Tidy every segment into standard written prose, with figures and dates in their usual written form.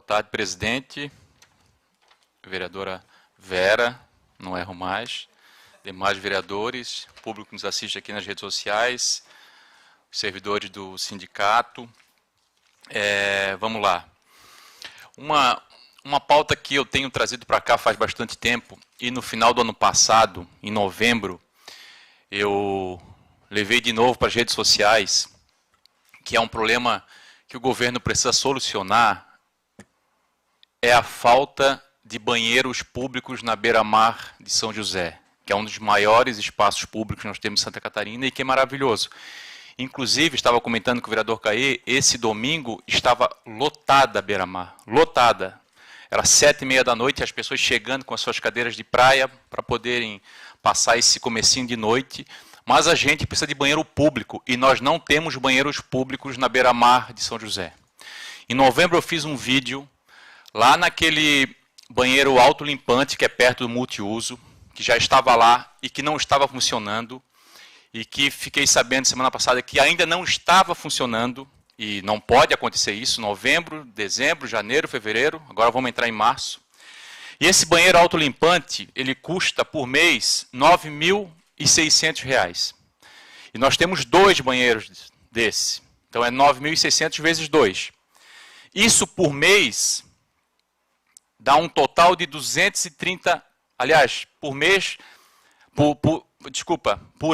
Boa tarde, presidente, vereadora Vera, não erro mais, demais vereadores, público que nos assiste aqui nas redes sociais, servidores do sindicato. Vamos lá. Uma pauta que eu tenho trazido para cá faz bastante tempo, e no final do ano passado, em novembro, eu levei de novo para as redes sociais, que é um problema que o governo precisa solucionar, é a falta de banheiros públicos na beira-mar de São José, que é um dos maiores espaços públicos que nós temos em Santa Catarina e que é maravilhoso. Inclusive, estava comentando com o vereador Caê, esse domingo estava lotada a beira-mar, lotada. Era 7h30 da noite, as pessoas chegando com as suas cadeiras de praia para poderem passar esse comecinho de noite, mas a gente precisa de banheiro público e nós não temos banheiros públicos na beira-mar de São José. Em novembro eu fiz um vídeo lá naquele banheiro autolimpante que é perto do multiuso, que já estava lá e que não estava funcionando, e que fiquei sabendo semana passada que ainda não estava funcionando, e não pode acontecer isso, novembro, dezembro, janeiro, fevereiro, agora vamos entrar em março. E esse banheiro autolimpante, ele custa por mês R$ 9.600. E nós temos 2 banheiros desse, então é 9.600 vezes 2. Isso por mês dá um total de 230, aliás, por mês, por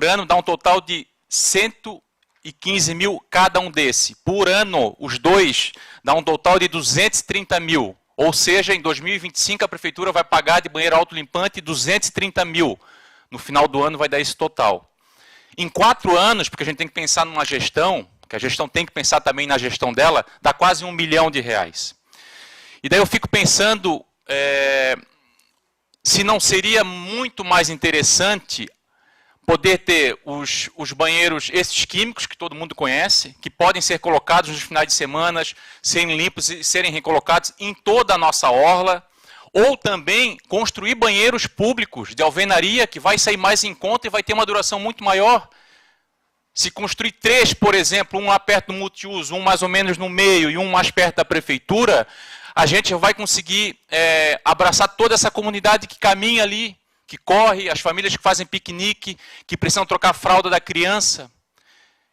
ano dá um total de 115 mil cada um desse. Por ano, os 2 dá um total de 230 mil. Ou seja, em 2025 a prefeitura vai pagar de banheiro autolimpante 230 mil. No final do ano vai dar esse total. Em 4 anos, porque a gente tem que pensar numa gestão, que a gestão tem que pensar também na gestão dela, dá quase R$ 1 milhão. E daí eu fico pensando se não seria muito mais interessante poder ter os banheiros, esses químicos que todo mundo conhece, que podem ser colocados nos finais de semana, serem limpos e serem recolocados em toda a nossa orla, ou também construir banheiros públicos de alvenaria, que vai sair mais em conta e vai ter uma duração muito maior. Se construir 3, por exemplo, um lá perto do multiuso, um mais ou menos no meio e um mais perto da prefeitura, a gente vai conseguir abraçar toda essa comunidade que caminha ali, que corre, as famílias que fazem piquenique, que precisam trocar a fralda da criança.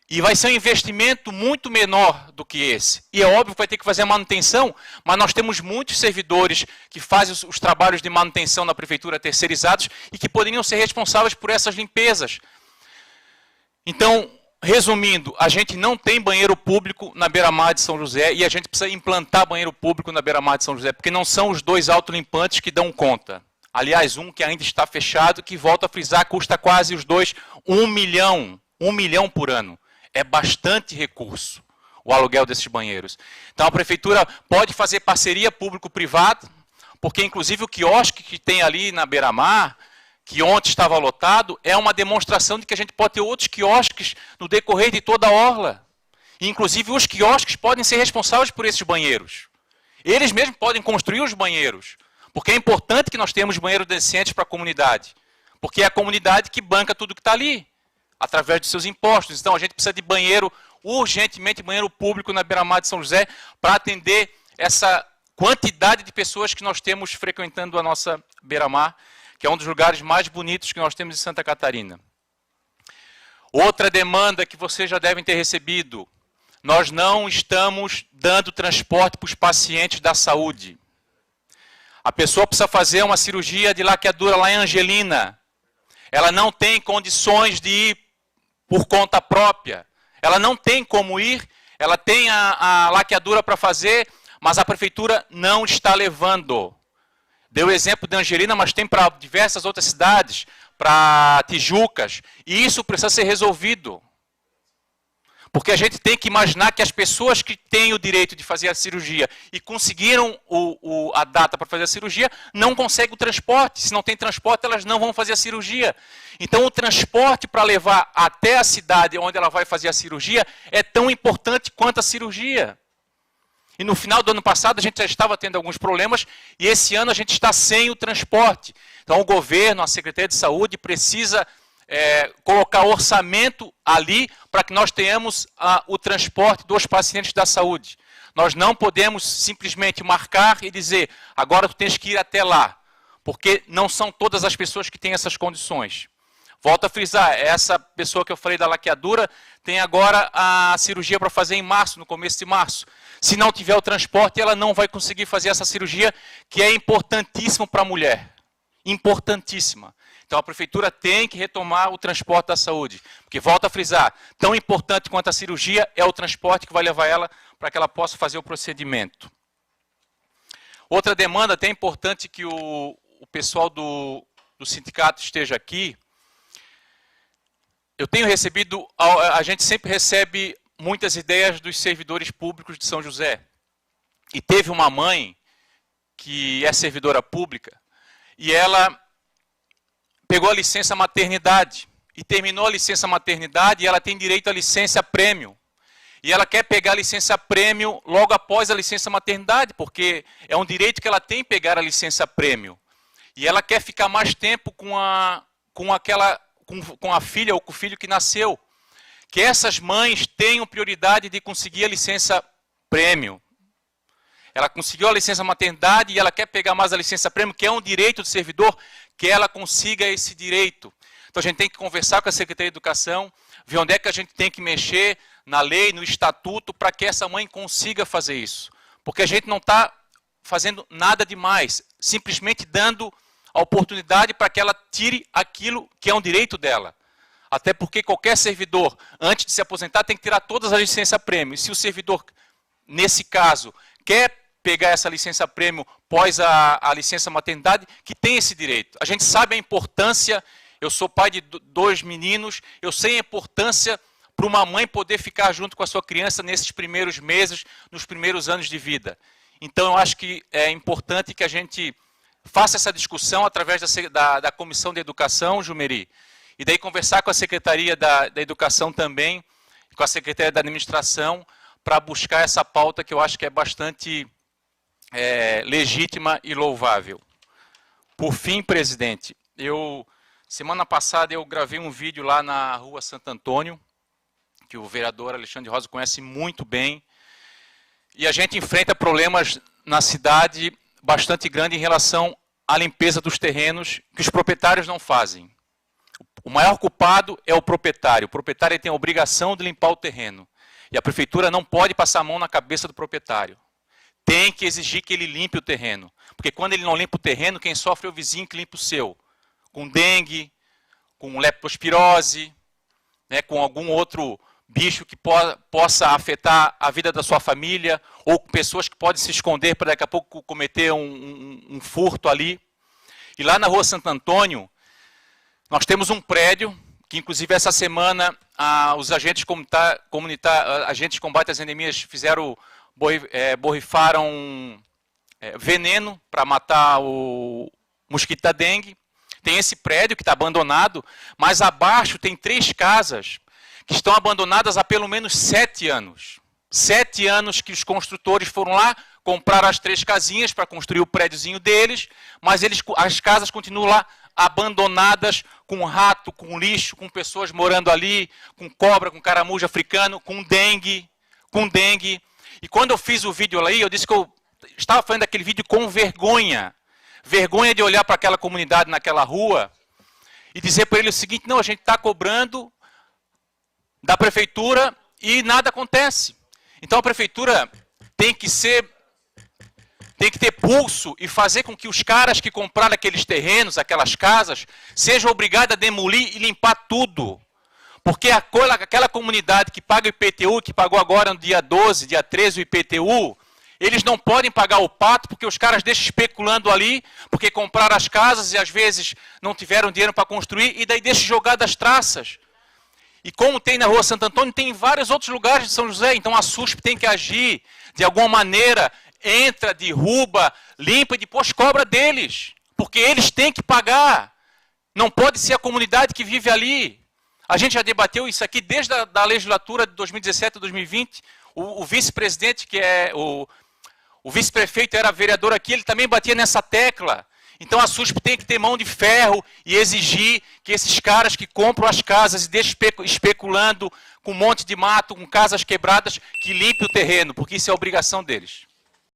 E vai ser um investimento muito menor do que esse. E é óbvio que vai ter que fazer a manutenção, mas nós temos muitos servidores que fazem os trabalhos de manutenção na prefeitura terceirizados e que poderiam ser responsáveis por essas limpezas. Então, resumindo, a gente não tem banheiro público na beira-mar de São José e a gente precisa implantar banheiro público na beira-mar de São José, porque não são os 2 autolimpantes que dão conta. Aliás, um que ainda está fechado, que, volto a frisar, custa quase os 2, 1 milhão. 1 milhão por ano. É bastante recurso o aluguel desses banheiros. Então a prefeitura pode fazer parceria público-privada, porque inclusive o quiosque que tem ali na beira-mar, que ontem estava lotado, é uma demonstração de que a gente pode ter outros quiosques no decorrer de toda a orla. E, inclusive os quiosques podem ser responsáveis por esses banheiros. Eles mesmos podem construir os banheiros. Porque é importante que nós tenhamos banheiros decentes para a comunidade. Porque é a comunidade que banca tudo que está ali, através dos seus impostos. Então a gente precisa de banheiro, urgentemente banheiro público na beira-mar de São José, para atender essa quantidade de pessoas que nós temos frequentando a nossa beira-mar, que é um dos lugares mais bonitos que nós temos em Santa Catarina. Outra demanda que vocês já devem ter recebido, nós não estamos dando transporte para os pacientes da saúde. A pessoa precisa fazer uma cirurgia de laqueadura lá em Angelina. Ela não tem condições de ir por conta própria. Ela não tem como ir, ela tem a laqueadura para fazer, mas a prefeitura não está levando. Deu o exemplo de Angelina, mas tem para diversas outras cidades, para Tijucas, e isso precisa ser resolvido. Porque a gente tem que imaginar que as pessoas que têm o direito de fazer a cirurgia e conseguiram a data para fazer a cirurgia, não conseguem o transporte. Se não tem transporte, elas não vão fazer a cirurgia. Então, o transporte para levar até a cidade onde ela vai fazer a cirurgia é tão importante quanto a cirurgia. E no final do ano passado, a gente já estava tendo alguns problemas, e esse ano a gente está sem o transporte. Então, o governo, a Secretaria de Saúde, precisa colocar orçamento ali para que nós tenhamos o transporte dos pacientes da saúde. Nós não podemos simplesmente marcar e dizer, agora tu tens que ir até lá, porque não são todas as pessoas que têm essas condições. Volto a frisar, essa pessoa que eu falei da laqueadura tem agora a cirurgia para fazer em março, no começo de março. Se não tiver o transporte, ela não vai conseguir fazer essa cirurgia, que é importantíssima para a mulher. Importantíssima. Então a prefeitura tem que retomar o transporte da saúde. Porque, volto a frisar, tão importante quanto a cirurgia é o transporte que vai levar ela para que ela possa fazer o procedimento. Outra demanda até importante que o pessoal do sindicato esteja aqui. Eu tenho recebido, a gente sempre recebe muitas ideias dos servidores públicos de São José. E teve uma mãe que é servidora pública e ela pegou a licença maternidade e terminou a licença maternidade e ela tem direito à licença prêmio. E ela quer pegar a licença prêmio logo após a licença maternidade, porque é um direito que ela tem pegar a licença prêmio. E ela quer ficar mais tempo com a filha ou com o filho que nasceu. Que essas mães tenham prioridade de conseguir a licença prêmio. Ela conseguiu a licença maternidade e ela quer pegar mais a licença prêmio, que é um direito do servidor, que ela consiga esse direito. Então a gente tem que conversar com a Secretaria de Educação, ver onde é que a gente tem que mexer na lei, no estatuto, para que essa mãe consiga fazer isso. Porque a gente não está fazendo nada demais, simplesmente dando a oportunidade para que ela tire aquilo que é um direito dela. Até porque qualquer servidor, antes de se aposentar, tem que tirar todas as licenças prêmio. E se o servidor, nesse caso, quer pegar essa licença prêmio pós a licença maternidade, que tem esse direito. A gente sabe a importância, eu sou pai de 2 meninos, eu sei a importância para uma mãe poder ficar junto com a sua criança nesses primeiros meses, nos primeiros anos de vida. Então eu acho que é importante que a gente faça essa discussão através da Comissão de Educação, Jumeri, e daí conversar com a Secretaria da Educação também, com a Secretaria da Administração, para buscar essa pauta que eu acho que é bastante legítima e louvável. Por fim, presidente, semana passada eu gravei um vídeo lá na Rua Santo Antônio, que o vereador Alexandre Rosa conhece muito bem, e a gente enfrenta problemas na cidade bastante grande em relação à limpeza dos terrenos que os proprietários não fazem. O maior culpado é o proprietário. O proprietário tem a obrigação de limpar o terreno. E a prefeitura não pode passar a mão na cabeça do proprietário. Tem que exigir que ele limpe o terreno. Porque quando ele não limpa o terreno, quem sofre é o vizinho que limpa o seu. Com dengue, com leptospirose, né, com algum outro bicho que possa afetar a vida da sua família, ou pessoas que podem se esconder para daqui a pouco cometer um furto ali. E lá na Rua Santo Antônio, nós temos um prédio, que inclusive essa semana os agentes comunitários, agentes de combate às endemias borrifaram veneno para matar o mosquito da dengue. Tem esse prédio que está abandonado, mas abaixo tem 3 casas que estão abandonadas há pelo menos 7 anos. 7 anos que os construtores foram lá, compraram as 3 casinhas para construir o prédiozinho deles, mas as casas continuam lá abandonadas, com rato, com lixo, com pessoas morando ali, com cobra, com caramujo africano, com dengue. E quando eu fiz o vídeo ali, eu disse que eu estava fazendo aquele vídeo com vergonha. Vergonha de olhar para aquela comunidade naquela rua e dizer para ele o seguinte: não, a gente está cobrando da prefeitura e nada acontece. Então a prefeitura tem que ter pulso e fazer com que os caras que compraram aqueles terrenos, aquelas casas, sejam obrigados a demolir e limpar tudo. Porque aquela comunidade que paga o IPTU, que pagou agora no dia 12, dia 13 o IPTU, eles não podem pagar o pato porque os caras deixam especulando ali, porque compraram as casas e às vezes não tiveram dinheiro para construir e daí deixam jogadas as traças. E como tem na Rua Santo Antônio, tem em vários outros lugares de São José. Então a SUSP tem que agir de alguma maneira, entra, derruba, limpa e depois cobra deles. Porque eles têm que pagar. Não pode ser a comunidade que vive ali. A gente já debateu isso aqui desde a legislatura de 2017 a 2020. O vice-presidente, que é o vice-prefeito, era vereador aqui, ele também batia nessa tecla. Então a SUSP tem que ter mão de ferro e exigir que esses caras que compram as casas e deixam especulando com um monte de mato, com casas quebradas, que limpe o terreno, porque isso é obrigação deles.